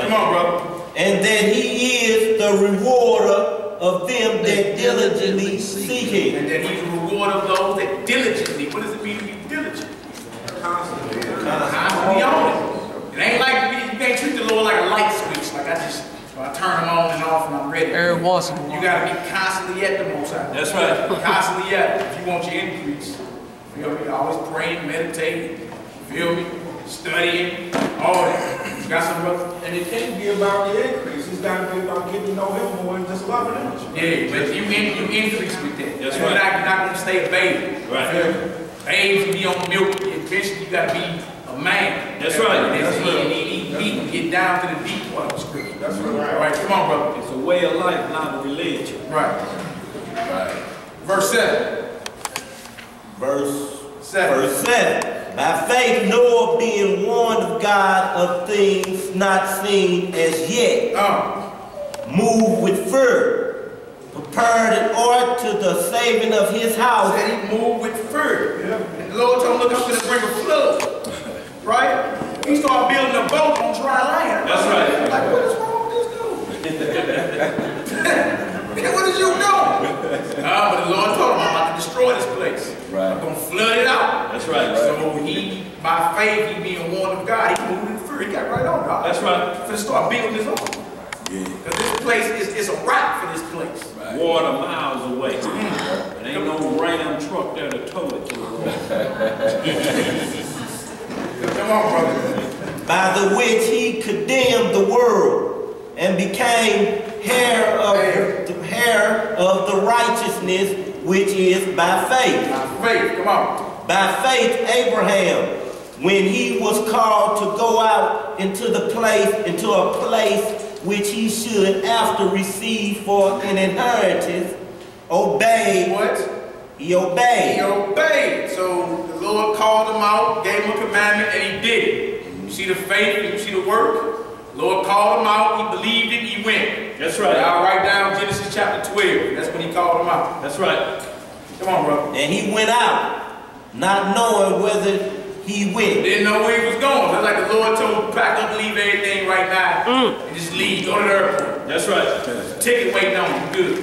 Come on, brother. And that he is the rewarder of them that diligently seek him. And that he's a rewarder of those that diligently. What does it mean to be diligent? Constantly. Constantly on it. It ain't like you can't treat the Lord like a light switch. Like I turn them on and off and I'm ready. Every once in a while. You gotta be constantly at the Most High. That's right. Constantly at it. If you want your increase. Feel me? Always praying, meditating. Feel me? Studying. All that. You got some brother? And it can't be about the increase. It's got to be about getting to know him more and just loving him. Yeah, but you increase with that. That's You're right. not going to stay a baby. Right. Babes, you be on milk. Eventually, you got to be a man. That's right. That's right. Eat meat and get down to the deep part of the scripture. That's right. All right, come on, brother. It's a way of life, not a religion. Right. Right. Verse 7. Verse 7. By faith Noah, being warned of God of things not seen as yet, moved with fear, prepared an ark to the saving of his house. Said he moved with fear. Yeah. And the Lord told him, look, I'm going to bring a flood. Right? He started building a boat on dry land. That's right. Like, what is wrong with this dude? What did you do? But the Lord told him, I'm about to destroy this place. Right. I'm going to flood it out. That's right. So he, by faith, he being warned of God, he moved in fear. He got right on God. That's right. He's going to start building his own. Yeah. Because this place is a wrap for this place. Right. Water miles away. And ain't no ram truck there to tow it to the water. Come on, brother. By the which he condemned the world and became heir of the righteousness which is by faith. By faith, come on. By faith Abraham, when he was called to go out into a place which he should after receive for an inheritance, obeyed. What? He obeyed. He obeyed. So the Lord called him out, gave him a commandment, and he did it. You see the faith, you see the work? The Lord called him out, he believed it, he went. That's right. I'll write down Genesis chapter 12. That's when he called him out. That's right. Come on, brother. And he went out, not knowing whither he went. Didn't know where he was going. Just like the Lord told him, pack up, leave everything right now. And just leave, go to the airport. That's right. Ticket waiting on you, good.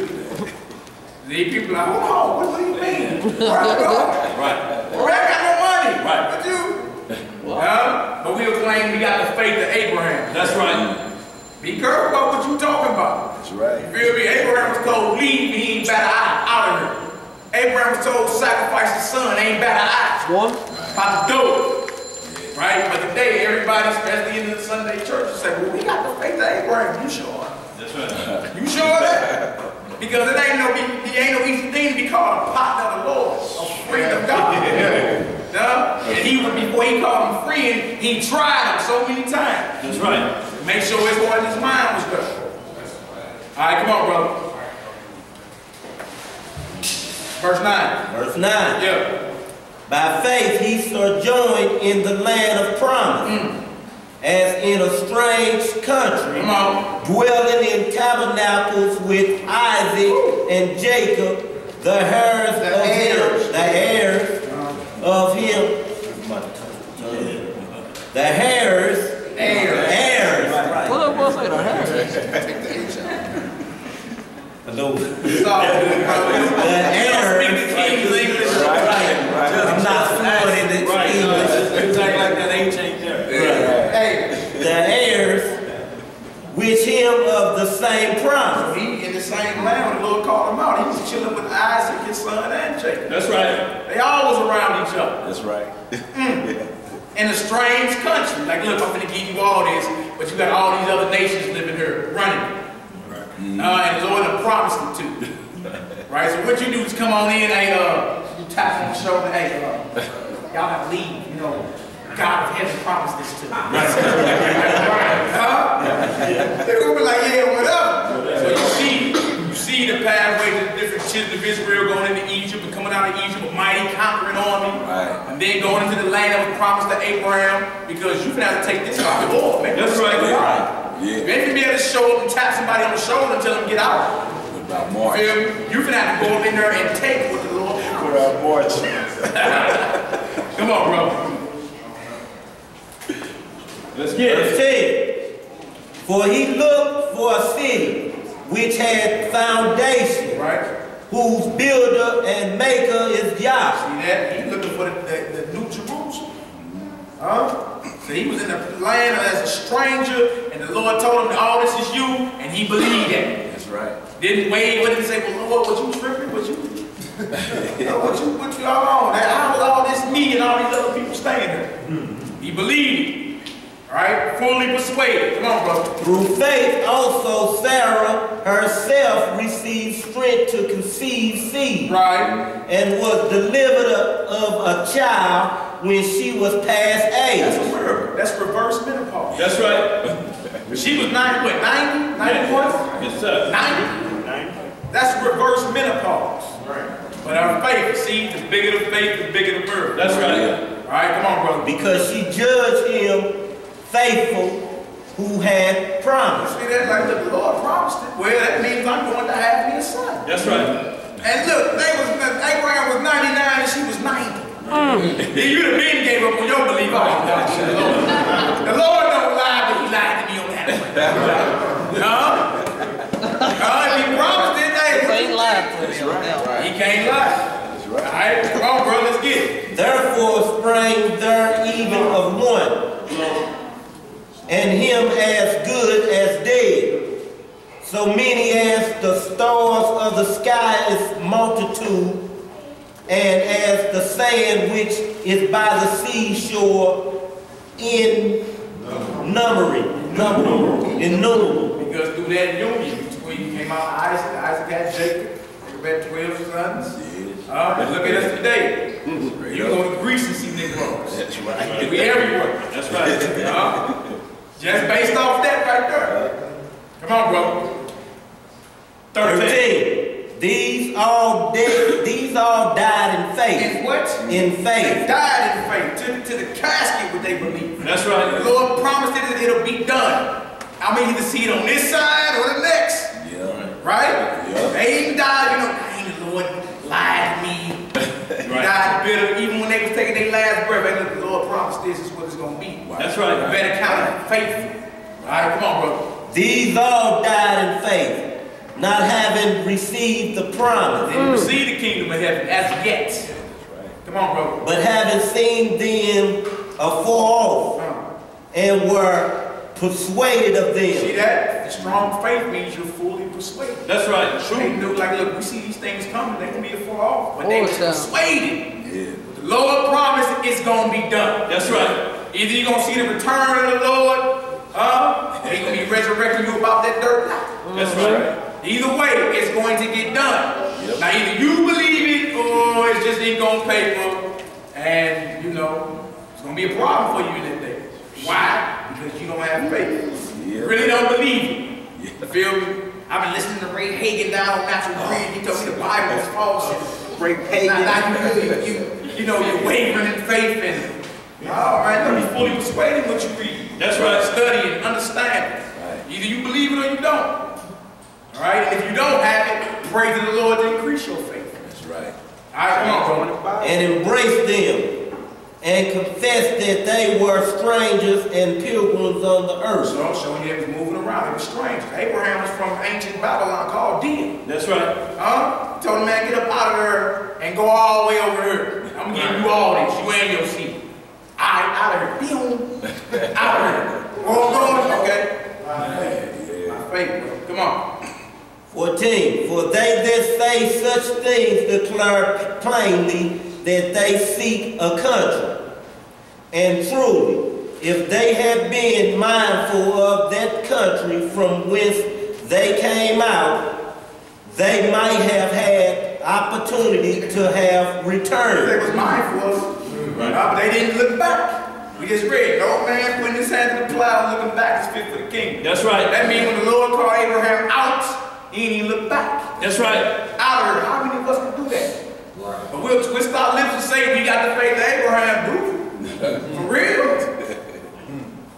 These people are like, hold on, what do you mean? Where I go? Right. Where I got no money. Right. But you? But we'll claim we got the faith of Abraham. That's right. Be careful about what you talking about. That's right. You feel me? Abraham was told, leave, and he ain't bat an eye out of here. Abraham was told, sacrifice his son, ain't bat an eye. One. About to do it. Right? But today, everybody, especially in the Sunday church, say, well, we got the faith of Abraham. You sure? That's right. You sure of that? Because it ain't no easy thing to be called a partner of the Lord, a friend of God. And he would, before he called him friend, he tried him so many times. That's right. Make sure his heart and his mind was good. All right, come on, brother. Verse 9. Verse 9. Yeah. By faith he sojourned in the land of promise, as in a strange country, dwelling in tabernacles with Isaac and Jacob, the heirs of him. The heirs. What was it? Hello. The heirs. I'm not fluent in English. It's like that H ain't there. The heirs, which him of the same promise. He in the same land when the Lord called him out. He was chilling with Isaac, his son, and Jacob. That's right. They all was around each other. That's right. In a strange country. Like, look, I'm going to give you all this, but you got all these other nations living here, running. And the Lord had promised it to. Right? So what you do is come on in, hey, you tap on the shoulder, hey, y'all have to leave, you know. God of heaven promised this to me. They're going to be like, yeah, whatever. So you see the pathway to the different children of Israel going into Egypt and coming out of Egypt, a mighty conquering army. And then going into the land that was promised to Abraham, because you're going to have to take this off the Lord, man. That's right. You ain't going to be able to show up and tap somebody on the shoulder and tell them get out. About March. You're going to have to go up in there and take what the Lord Put out March. Come on, bro. Let's get it. For he looked for a city which had foundation, right, whose builder and maker is Yah. See that? He's looking for the New Jerusalem. So he was in the land as a stranger, and the Lord told him, all this is you, and he believed that. That's right. Didn't wait with it and say, well, Lord, what you tripping? What you what you all on? How was all this me and all these other people staying there? He believed it. Right? Fully persuaded. Come on, brother. Through faith also Sarah herself received strength to conceive seed. Right. And was delivered of a child when she was past age. That's a word. That's reverse menopause. That's right. She was 90, what, 90? 91? Yes, sir. 90? That's reverse menopause. Right. But our faith, see, the bigger the faith, the bigger the miracle. That's right. All right, come on, brother. Because she judged him faithful who had promised. See that? Like, look, the Lord promised it. Well, that means I'm going to have me a son. That's right. And look, Abraham was 99 and she was 90. You'd have been gave up on your belief. Oh, God, the Lord don't lie, but he lied to me on that one. If he promised it, he can't lie. He can't lie. That's right. All right, come on, bro, let's get it. Therefore sprang there even of one, and him as good as dead, so many as the stars of the sky is multitude, and as the sand which is by the seashore innumerable. Because through that union between came out Isaac had Jacob, Jacob had 12 sons. And look at us today. You go to Greece and see Negroes. That's right. We everywhere. That's right. Just based off that right there. Come on, bro. 13. These all died in faith. In what? In faith. They died in faith. To the casket what they believe. That's right. The Lord promised it, it'll be done. I mean, you can see it on this side or the next. Yeah. Right? Yeah. They even died, dang, the Lord lied to me. They died bitter. Even when they was taking their last breath, they look, the Lord promised this is what it's going to be. That's right. You better count it faithful. All right, come on, bro. These all died in faith, not having received the promise. They didn't receive the kingdom of heaven as yet. That's right. Come on, bro. But having seen them afar off, and were persuaded of them. See that? The strong faith means you're fully persuaded. That's right. True. They know, like, look, we see these things coming. They're going to be afar off. But they were persuaded. Yeah. The Lord promised it's going to be done. That's right. Either you're going to see the return of the Lord, they're going to be resurrecting you about that dirt. That's right. Either way, it's going to get done. Yep. Now, either you believe it or it's just ink on paper. And, it's going to be a problem for you in that day. Why? Because you don't have faith. You really don't believe it. You feel me? I've been listening to Ray Hagen down on Natural Green. He told me the Bible is false. Ray Hagen. Now you're wavering in faith and all right, let me fully persuaded what you read. That's right. Study and understand it. Right. Either you believe it or you don't. All right? And if you don't have it, pray to the Lord to increase your faith. That's right. All right, come on, bro. And embrace them and confess that they were strangers and pilgrims on the earth. So I'm showing you they was moving around. They were strangers. Abraham was from ancient Babylon called Dan. That's right. Told the man, get up out of there and go all the way over here. I'm going to give you all this. You and your seed. All right, out of here. Out of here. Oh, okay. My faith, bro. Come on. 14. For they that say such things declare plainly that they seek a country. And truly, if they had been mindful of that country from whence they came out, they might have had opportunity to have returned. They was mindful, but they didn't look back. We just read, the old man putting his hand to the plow, looking back is fit for the kingdom. That's right. That means when the Lord called Abraham out, he didn't even look back. That's right. Out of her. How many of us can do that? Right. But we'll twist our lips and say we got the faith of Abraham, dude. For real?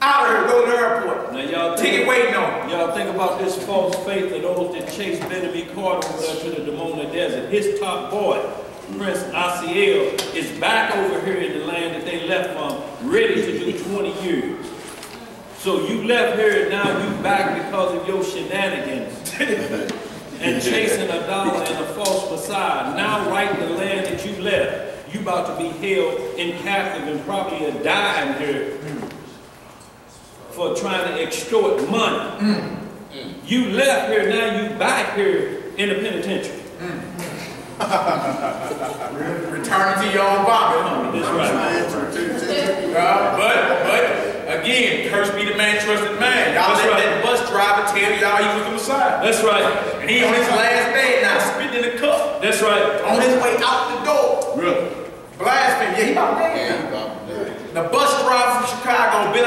Out of here, go to the airport. Now y'all ticket waiting on. Y'all think about this false faith of those that chased Benjamin Carter over there to the Dimona Desert. His top boy, Prince Asiel, is back over here in the land that they left from, ready to do 20 years. So you left here and now you back because of your shenanigans and chasing a dollar and a false Messiah. Now right the land that you left, you about to be held in captive and probably dying here for trying to extort money. You left here, now you back here in the penitentiary. Returning to your own body. That's right. But again, cursed be the man trusted man. Y'all let that bus driver tell y'all he was the Messiah. That's right. And he on his last day now, spitting in the cup. That's right. On his way out the door. Really? Blasphemy. Yeah, he about dead. The bus driver from Chicago, Ben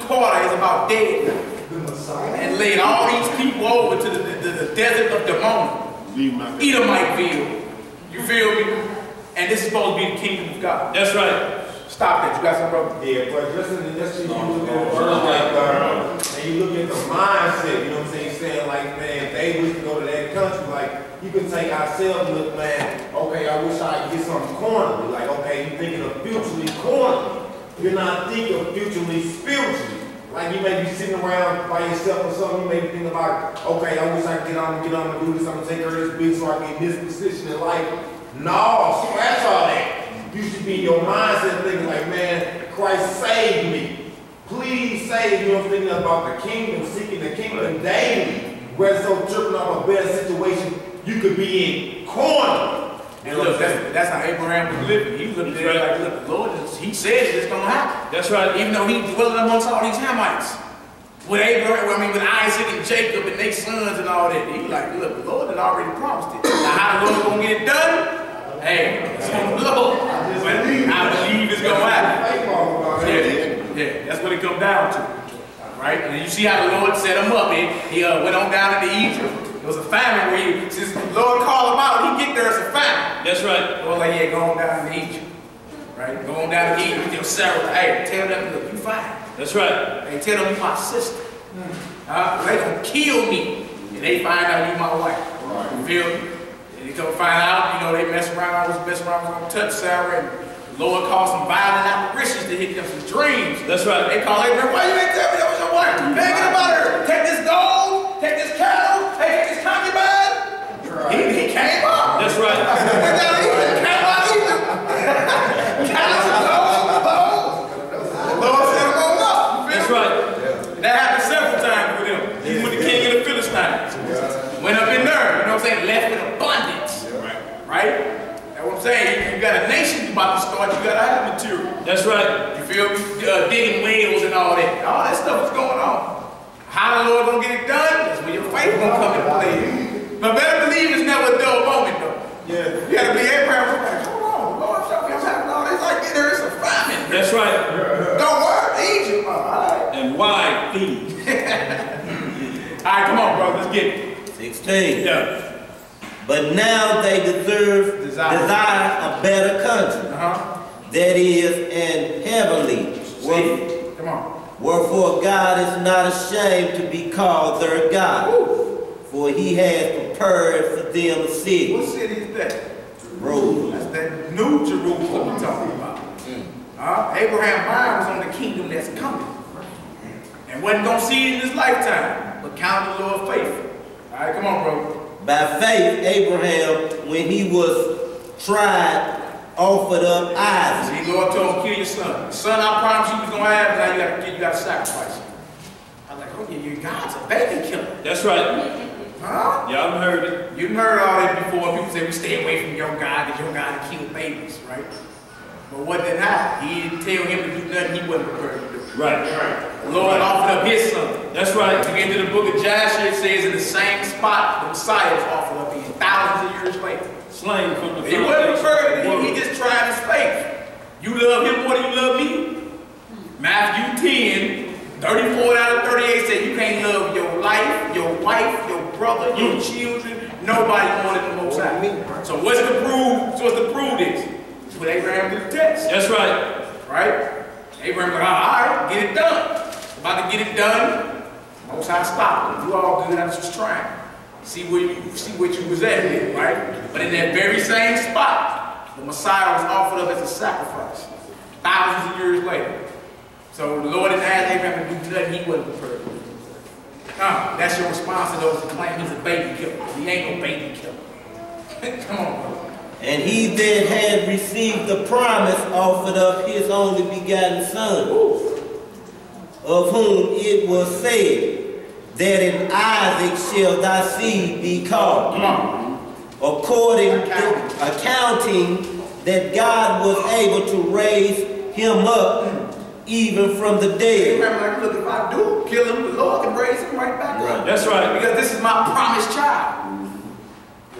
Carter, is about dead now. And laid all these people over to the desert of Demona. Edomite. You feel me? And this is supposed to be the kingdom of God. That's right. Stop that. You got some brother? Yeah, but just you look at the verse like that, and you look at the mindset, you know what I'm saying? He's saying like, man, they wish to go to that country. Like, you can take ourselves and look, man, okay, I wish I could get something cornered. Like, okay, you're thinking of futurely cornered. You're not thinking of futurely spiritually. Like, you may be sitting around by yourself or something, you may be thinking about, okay, I wish I could get on and do this, I'm going to take care of this big so I can get in this position in life. No, scratch all that. You should be in your mindset thinking like, man, Christ saved me. Please save me. I'm thinking about the kingdom, seeking the kingdom daily. Whether so tripping off a better situation, you could be in corner. And look, that's how Abraham was living. He was looking at it like, look, the Lord, he said it's going to happen. That's right. Even though he dwelling amongst all these Hamites. With Abraham, with Isaac and Jacob and their sons and all that. He was like, look, the Lord had already promised it. Now how the Lord going to get it done? Hey, it's on the Lord. But I believe it's going to happen. Yeah, that's what it comes down to. Right? And you see how the Lord set him up. He went on down into Egypt. It was a famine where since the Lord called him out, he get there as a famine. That's right. The Lord like, yeah, go on down to Egypt. Right? Go on down to Egypt with your Sarah. Hey, tell them, look, you fine. That's right. Hey, tell them you my sister. They gonna kill me. And they find out you my wife. You feel me? And they come find out, you know, they mess around, was gonna touch Sarah, and the Lord caused some violent apparitions to hit them, some dreams. That's right. They call Abraham, why you ain't tell me that was your wife? Hey, get about her. Take this gold, take this cattle, hey, take this concubine. He came up. That's right. Went down to Egypt, came out of Egypt. Cattle, gold. The Lord set him on up. That's right. That happened several times with him. Even with the king of the Philistines. Went up in there, you know what I'm saying, left in abundance. Right? That's what I'm saying. You got a nation you about to start, you got to have material. That's right. You feel me? Digging wells and all that. All that stuff is going on. How the Lord gonna get it done? That's when your faith gonna come into play. But better believe it's never a dull moment though. Yeah. You gotta be Abraham. Like, hold on, Lord, show me what's happening. All this like there is a famine. That's right. Don't worry, Egypt. All right. And why thieves? All right, come on, bro. Let's get it. 16. Yeah. But now they desire a better country. That is an heavenly. Come on. Wherefore God is not ashamed to be called their God. Ooh. For he has prepared for them a city. What city is that? Jerusalem. That's that new Jerusalem we're talking about. Abraham mind was on the kingdom that's coming. And wasn't going to see it in his lifetime, but counted the Lord faithful. All right, come on, bro. By faith, Abraham, when he was tried, offered up Isaac. See, Lord told him, kill your son. The son I promised you was going to have, now you got to sacrifice him. I was like, oh, yeah, God's a baby killer. That's right. Huh? Y'all heard it. You've heard all that before. People say we stay away from your God because your God will kill babies, right? But what did happen? He didn't tell him to do nothing he wasn't prepared to do. Right. The Lord offered up his son. That's right. To get to the book of Joshua, it says in the same spot the Messiah was offered up in thousands of years later. Slain from the He wasn't prepared. He just tried his faith. You love him more than you love me. Matthew 10, 34 out of 38 said you can't love your life, your wife, your brother, your children, nobody more than the Most High. So what's to prove this? It's what Abraham did the test. That's right. Right? Abraham like, all right, get it done. About to get it done. Most High stopped him. You all good, I was just trying. See what you was at with, right? But in that very same spot, the Messiah was offered up as a sacrifice. Thousands of years later. So the Lord didn't ask Abraham to do nothing he wasn't prepared to do. That's your response to those who claim he's a baby killer. He ain't no baby killer. Come on, bro. And he that had received the promise offered up his only begotten Son, of whom it was said, that in Isaac shall thy seed be called. Accounting that God was able to raise him up even from the dead. Like, look, if I do kill him, the Lord can raise him right back up. That's right. Because this is my promised child.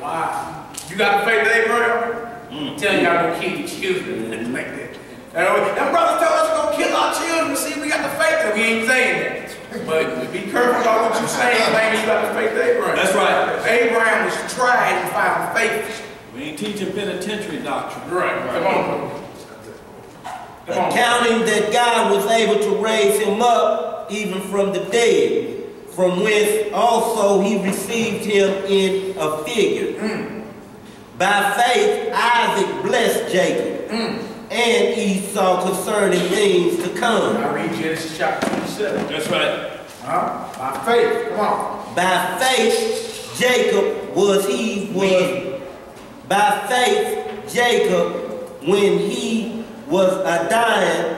Wow. You got the faith of Abraham? Tell you I'm going to kill your children like that. Them brothers told us to go kill our children. See, we got the faith of. We ain't saying that. But be careful about what you're saying, man. You got the faith of Abraham. That's right. Abraham was tried and found faith. We ain't teaching penitentiary doctrine. Right. Come on. Accounting that God was able to raise him up even from the dead, from whence also he received him in a figure. By faith Isaac blessed Jacob and Esau concerning things to come. I read Genesis chapter 27. That's right. By faith. Come on. By faith Jacob by faith Jacob, when he was a dying,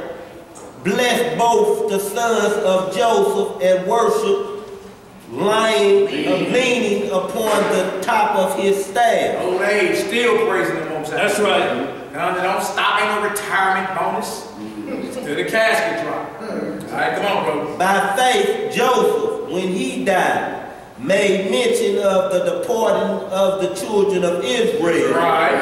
blessed both the sons of Joseph and worshiped, leaning upon the top of his staff. Old age, still praising the Most High. That's right. Now, they don't stop, ain't no retirement bonus. Till the casket drop. All right, come on, bro. By faith Joseph, when he died, made mention of the departing of the children of Israel. Right.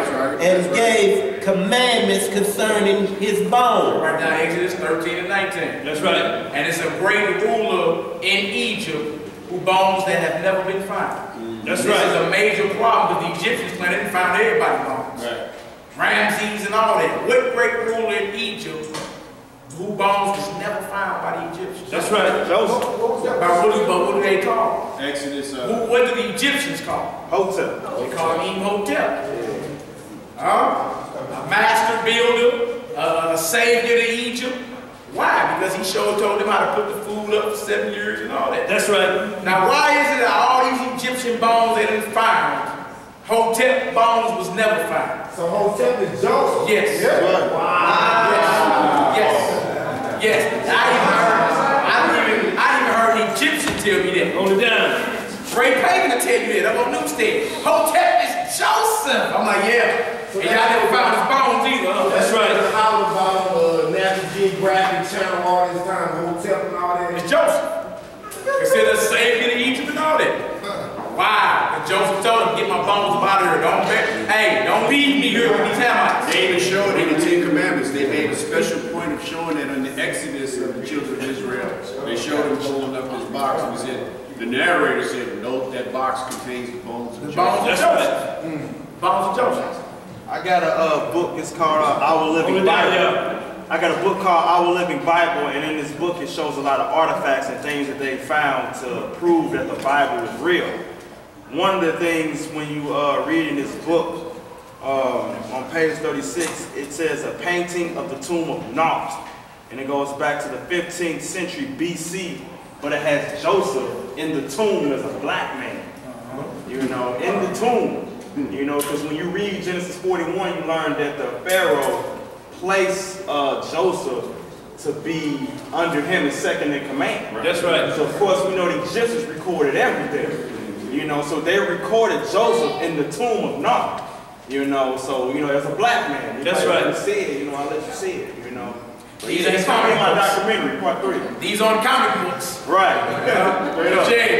And gave commandments concerning his bones. Right now, Exodus 13 and 19. That's right. And it's a great ruler in Egypt who bones that have never been found. That's this right. This is a major problem because the Egyptians didn't find everybody's bones. Right. Ramses and all that. What great ruler in Egypt who bones was never found by the Egyptians? That's right. Joseph. What do they call? Exodus. What do the Egyptians call? Hotep. They call him Hotep. A master builder, a savior to Egypt. Why? Because he told them how to put the food up for 7 years and all that. That's right. Now, why is it that all these Egyptian bones they didn't find, Hotep bones was never found? So Hotep is Joseph? Yes. Yeah. Wow. Yes. I even heard an Egyptian tell me that. Hold it down. Ray Pagan will tell you that. I'm on Newstead. Hotep is Joseph. I'm like, yeah. And y'all never found his bones either. Huh? That's right. It's all about National Geographic Channel all this time, Hotep and all that. It's Joseph. Considered a savior to Egypt and all that. Why? And Joseph told him, get my bones up out of here. Don't leave me here with these Hamites. They even showed in the Ten Commandments, they made a special point of showing that in the Exodus of the children of Israel, they showed him holding up this box. And he said, the narrator said, note that box contains the bones of Joseph. Bones of Joseph. Bones of Joseph. I got a book, it's called Our Living Bible. I got a book called Our Living Bible, and in this book it shows a lot of artifacts and things that they found to prove that the Bible is real. One of the things when you read in this book, on page 36, it says a painting of the tomb of Naut, and it goes back to the 15th century BC, but it has Joseph in the tomb as a black man, you know, in the tomb. You know, because when you read Genesis 41, you learn that the Pharaoh placed Joseph to be under him as second in command. Right? That's right. So of course we know the Egyptians recorded everything. You know, so they recorded Joseph in the tomb of Naut. You know, so you know, as a black man, that's right. You see it. You know, I'll let you see it. You know. These it's coming in my documentary, part 3. These on comic books. Right.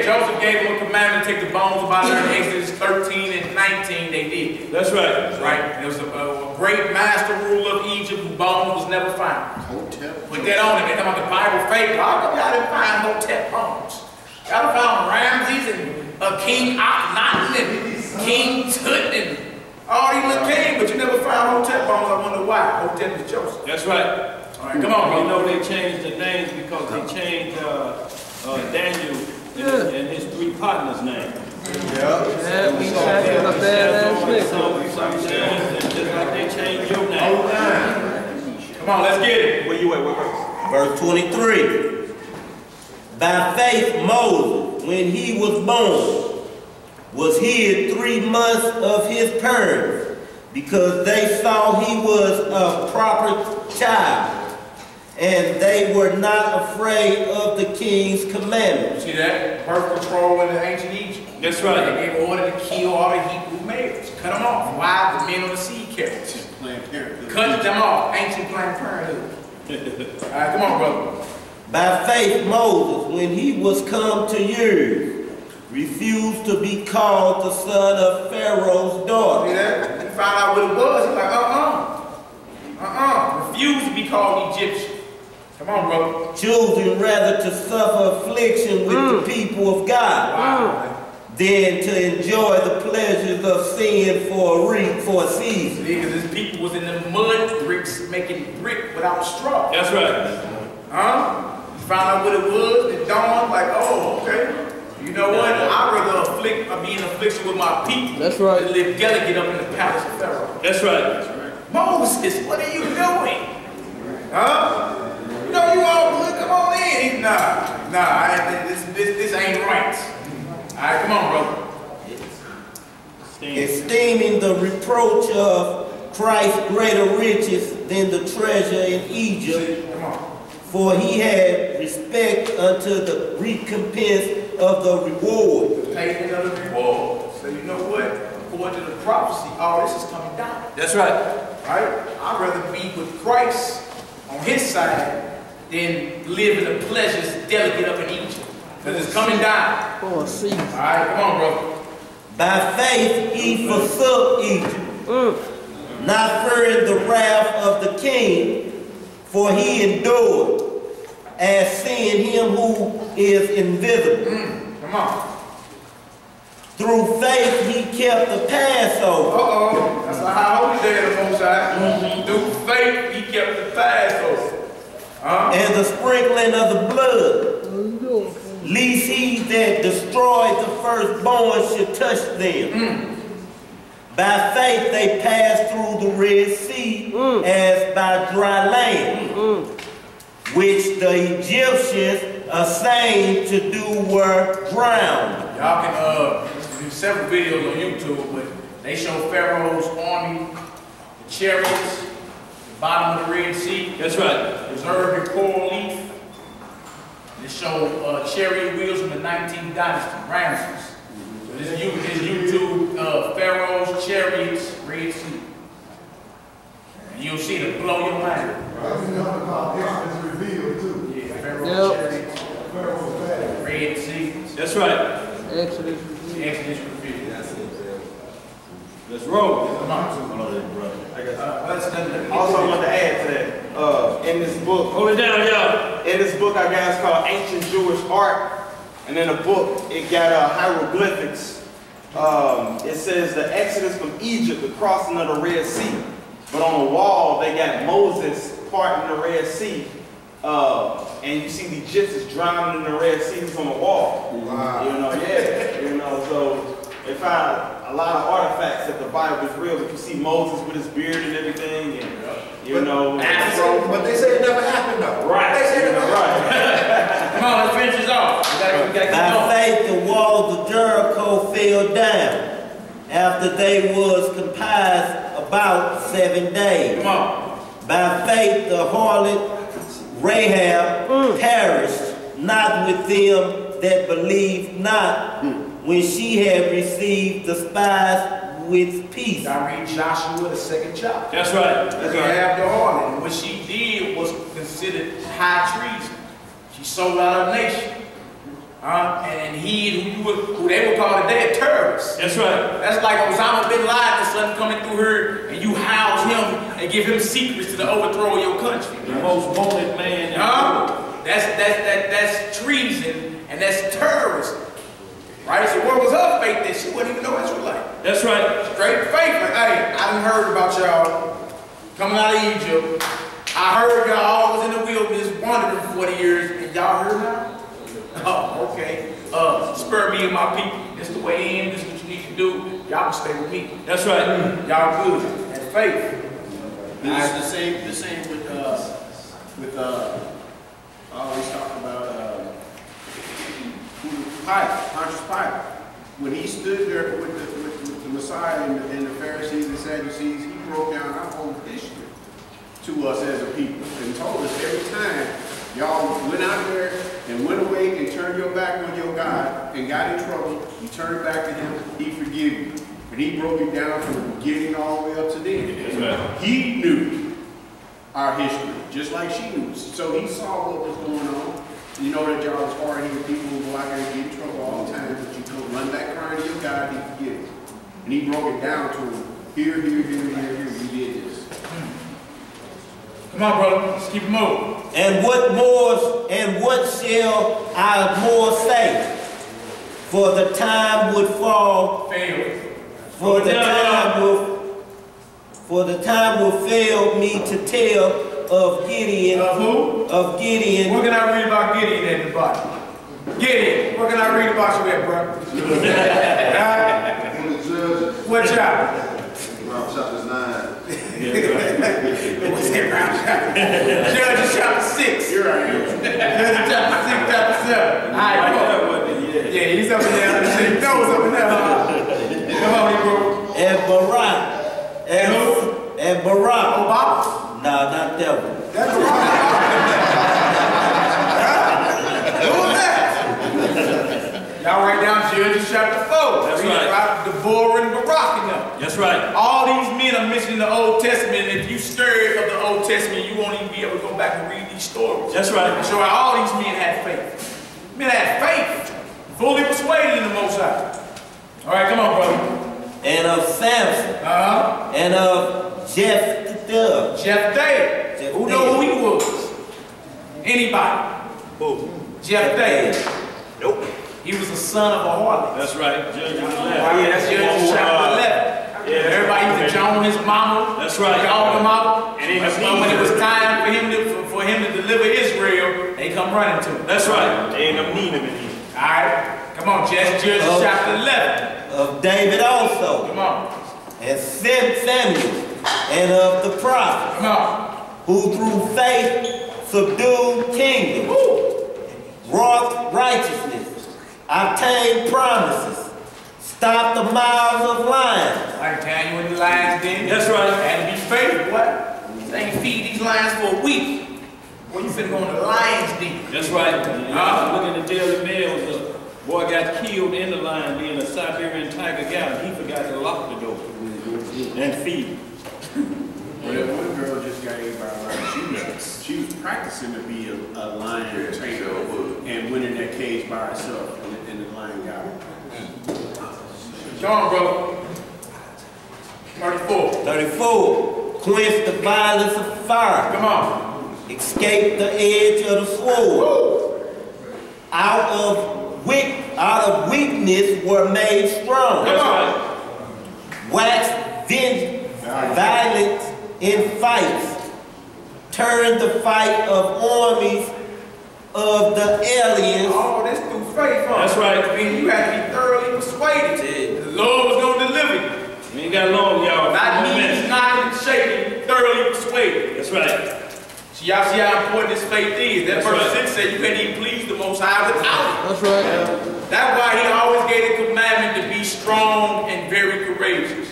Joseph gave them a commandment to take the bones about there in Exodus 13 and 19. They did. That's right. Right. There was a great master ruler of Egypt whose bones was never found. Put that on it. They come out the Bible fake. Y'all didn't find Hotep bones. Y'all found Ramses and King Akhenaten and King Tut and all these little kings, but you never found Hotep bones. I wonder why. Hotep is Joseph. That's right. All right, come on, bro. You know they changed the names because they changed Daniel and his 3 partners' names. Yeah, we changed a badass nigga. Just like they changed your name. Come on, let's get it. Where you at? Where? Verse 23. By faith Moses, when he was born, was hid 3 months of his parents, because they saw he was a proper child, and they were not afraid of the king's commandments. See that? Birth control in the ancient Egypt. That's right. They gave order to kill all the Hebrew males. Cut them off. Why? The men on the seed carriage. Planned Parenthood. Cut them off. Ancient Planned Parenthood. All right, come on, brother. By faith Moses, when he was come to years, refused to be called the son of Pharaoh's daughter. See that? He found out what it was. He's like, refused to be called Egyptian. Come on, brother. Choosing rather to suffer affliction with the people of God than to enjoy the pleasures of sin for a season. Because his people was in the mud bricks making brick without straw. That's right. He found out what it was. It dawned like, oh, okay. You know what? I'd rather be in affliction with my people. That's right. Than live delicate up in the palace of Pharaoh. That's right. That's right. Moses, what are you doing? You know you all good. Come on in. Nah. This ain't right. All right, come on, brother. Esteeming the reproach of Christ greater riches than the treasure in Egypt, for he had respect unto the recompense of the reward. The payment of the reward. So you know what? According to the prophecy, all this is coming down. That's right. Right? I'd rather be with Christ on his side than live in the pleasures delicate up in Egypt. Because it's coming down. For a season. All right, come on, brother. By faith he forsook Egypt, not fearing the wrath of the king, for he endured, as seeing him who is invisible. Come on. Through faith he kept the Passover. That's a high holy day of the Most High. Through faith he kept the Passover. And the sprinkling of the blood, lest he that destroyed the firstborn should touch them. By faith they passed through the Red Sea as by dry land, which the Egyptians assigned to do were drowned. Y'all can do several videos on YouTube, but they show Pharaoh's army, the chariots, the bottom of the Red Sea. That's right. Preserved in coral leaf. They show chariot wheels from the 19th dynasty, Ramses. So this YouTube, Pharaoh's chariots, Red Sea. And you'll see it blow your mind. It's revealed too. Yeah, Pharaoh's chariots, Red Sea. That's right. Exodus. Exodus revealed. Let's roll. Come on. Also, I want to add to that. In this book, Hold it down, y'all. in this book I got, it's called Ancient Jewish Art. And in the book, it got hieroglyphics. It says the Exodus from Egypt, the crossing of the Red Sea. But on the wall, they got Moses parting the Red Sea. And you see the Egyptians drowning in the Red Sea from the wall. Wow. So they found a lot of artifacts that the Bible is real. But you see Moses with his beard and everything, and But they say it never happened though. Right. They say it never happened. Come on, let's finish this off. By faith the walls of Jericho fell down, after they was compassed about 7 days. Come on. By faith the harlot Rahab perished not with them that believed not, when she had received the spies with peace. I read Joshua, the 2nd chapter. That's right. That's right. Rahab the harlot. And what she did was considered high treason. She sold out a nation. And he, who they would call today a terrorist. That's right. That's like Osama bin Laden's son coming through here, and you house him and give him secrets to the overthrow of your country. The most wanted man in the world. That's treason, and that's terrorism. Right? So what was her faith that she wouldn't even know Israelite? That's right. Straight faith. Like, hey, I done heard about y'all coming out of Egypt. I heard y'all all was in the wilderness wandering for 40 years, and y'all heard now? Oh, okay. Spur me and my people. This the way in. This is what you need to do. Y'all can stay with me. That's right. Y'all good. That's faith. It's the same with Pontius Pilate, when he stood there with the Messiah and the Pharisees and Sadducees, he broke down our whole history to us as a people and told us every time y'all went out there and went away and turned your back on your God and got in trouble, you turned back to him, he forgave you. And he broke it down from the beginning all the way up to then. Right. He knew our history, just like she knew. So he saw what was going on. You know that y'all was hard-headed people who go out there and get in trouble all the time, but you go run back crying to your God, he forgive you. And he broke it down to him. Here, you did this. Come on, brother. Let's keep it moving. And what shall I more say? For the time would fall. Fail. For the time will fail me to tell of Gideon. Of who? Of Gideon. What can I read about Gideon at the bottom? Gideon. What can I read about you at, bro? What chapter? Chapter 9. What's that round chapter? Judges chapter 6. You're right. Judges chapter 6, chapter 7. All right, yeah, he's up in there. He knows up in there. Come on, bro. And Barak. And who? And Barak. Obama? No, not that one. That's Who was that? Y'all write down Judges chapter 4. That's right. About Deborah and Barak in them. That's right. All these men are mentioned in the Old Testament, and if you stirred of the Old Testament, you won't even be able to go back and read these stories. That's right. And show how all these men had faith. Men had faith, fully persuaded in the Most High. All right, come on, brother. And of Samson. And of Jephthah. Jephthah. Who know who he was? Anybody? Who? Jephthah. Nope. He was the son of a harlot. That's right. Judges 11. Yeah, that's Judges chapter 11. Yeah, everybody used to join his mama. That's right. Y'all them out. And that's when it was time for him to deliver Israel, they come running to him. That's right. They end up needing him. All right. Come on, Judges chapter 11. Of David also. Come on. And Samuel. And of the prophets. Come on. Who through faith subdued kingdoms. Wrought righteousness. Obtained promises. Stopped the mouths of lions. I can tell you what the lions did. That's right. Had to be faithful. What? They ain't feed these lions for a week. Well, you finna go in the lion's den. That's right. Look at the Daily Mail. The boy got killed in the lion den. A Siberian tiger got him. He forgot to lock the door and feed him. Well, that one girl just got ate by a lion. She was practicing to be a lion trainer and went in that cage by herself, and the lion got her. Come on, bro. 34. 34. Quench the violence of fire. Come on. Escape the edge of the sword. Out of weakness were made strong. Come on. Wax violent in fights. Turn the fight of armies of the aliens. Oh, that's through faith, huh? That's right. I mean, you had to be thoroughly persuaded. The Lord was going to deliver you. We ain't got long, y'all. Not knees, knocking, shaking, thoroughly persuaded. That's right. So y'all see how important this faith is. That verse 6 said you can't even please the Most High without it. That's right. That's why he always gave the commandment to be strong and very courageous.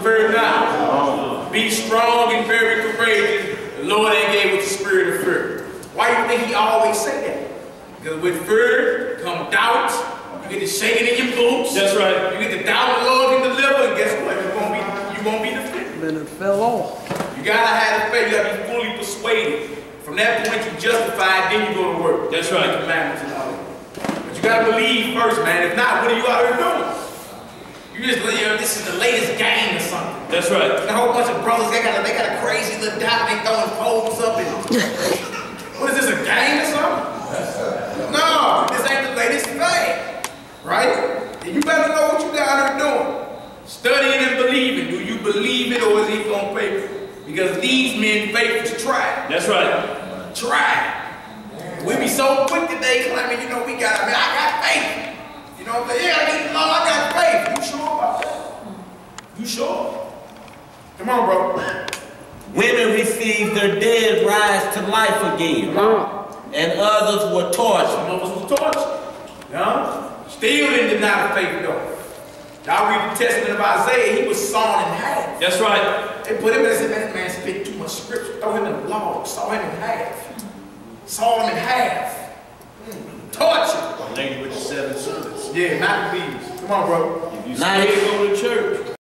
Fear not. Be strong and very courageous. The Lord ain't gave with the spirit of fear. Why do you think he always say that? Because with fear come doubt. You get to shaking in your boots. That's right. You get to doubt the Lord can deliver, and guess what? You won't be defeated. Then it fell off. You gotta have the faith. You gotta be fully persuaded. From that point, you justify, then you go to work. That's right. The commandments and all that. But you gotta believe first, man. If not, what are you out here doing? You just, this is the latest game or something. That's right. A whole bunch of brothers, they got a crazy little dot, they throwing poles up and what is this, a game or something? No, this ain't the latest thing. Right? And you better know what you down there doing. Studying and believing. Do you believe it or is he on paper? Because these men, faith is tried. That's right. Tried. We be so quick today claiming, we got, I got faith. You know what I'm saying? Yeah, I got faith. You sure about that? You sure? Come on, bro. Women received their dead rise to life again. And others were tortured. Some of us was tortured. Still didn't deny the faith though. Y'all read the testament of Isaiah, he was sawn in half. That's right. They put him in and said, that man spit too much scripture. Throw him in the log, saw him in half. Saw him in half. Torture. A lady with the 7 sons. Yeah, not these. Come on, bro. If you still go to church,